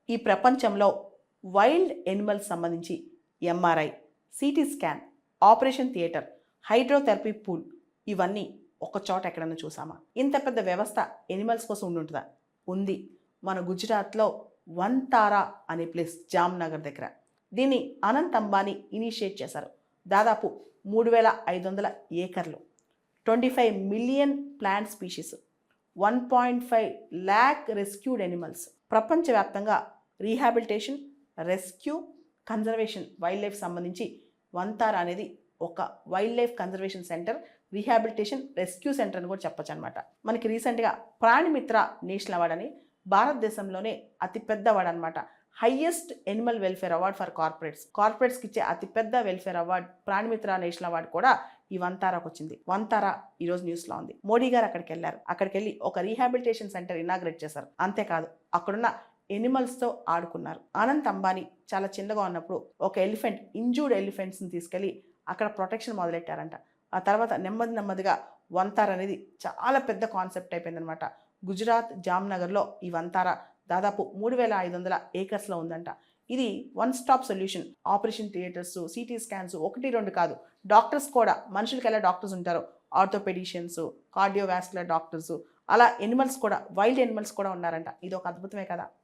ఈ ప్రపంచంలో wild animals సంబంధించి MRI, CT scan, operation theatre, hydrotherapy pool ఇవన్నీ ఒక చోట ఎక్కడన్నా చూసామా? ఇంత పెద్ద వ్యవస్థ ఎనిమల్స్ కోసం ఉంటుందా? ఉంది. మన గుజరాత్లో వంతారా అనే ప్లేస్, జామ్నగర్ దగ్గర. దీన్ని అనంత్ అంబానీ ఇనిషియేట్ చేశారు. దాదాపు 3,500 ఏకర్లు, 25 million plant species, 1.5 lakh rescued animals. ప్రపంచవ్యాప్తంగా rehabilitation, rescue, conservation, wildlife సంబంధించి వంతారా అనేది ఒక wildlife conservation centre, rehabilitation, rescue centre అని కూడా చెప్పొచ్చు అనమాట. మనకి రీసెంట్గా ప్రాణిమిత్ర నేషనల్ అవార్డ్ అని భారతదేశంలోనే అతిపెద్ద అవార్డు అనమాట. Highest animal welfare award for కార్పొరేట్స్కి ఇచ్చే అతిపెద్ద welfare award Pranimitra national award కూడా ఈ వంతారాకు వచ్చింది. వంతారా ఈరోజు న్యూస్లో ఉంది. మోడీ గారు అక్కడికి వెళ్ళారు. అక్కడికి వెళ్ళి ఒక రీహాబిలిటేషన్ సెంటర్ ఇనాగ్రేట్ చేశారు. అంతేకాదు అక్కడున్న ఎనిమల్స్తో ఆడుకున్నారు. అనంత్ అంబానీ చాలా చిన్నగా ఉన్నప్పుడు ఒక ఇంజూర్డ్ ఎలిఫెంట్స్ని తీసుకెళ్ళి అక్కడ ప్రొటెక్షన్ మొదలెట్టారంట. ఆ తర్వాత నెమ్మదిగా వంతారా అనేది చాలా పెద్ద కాన్సెప్ట్ అయిపోయిందనమాట. గుజరాత్ జామ్నగర్లో ఈ వంతారా దాదాపు 3,500 ఏకర్స్లో ఉందంట. ఇది one stop solution. Operation theatres, CT scans 1-2 కాదు, డాక్టర్స్ కూడా, మనుషులకి ఎలా డాక్టర్స్ ఉంటారో ఆర్థోపెడిషియన్స్, కార్డియోవాస్కులర్ డాక్టర్స్, అలా ఎనిమల్స్ కూడా, వైల్డ్ ఎనిమల్స్ కూడా ఉన్నారంట. ఇది ఒక అద్భుతమే కదా.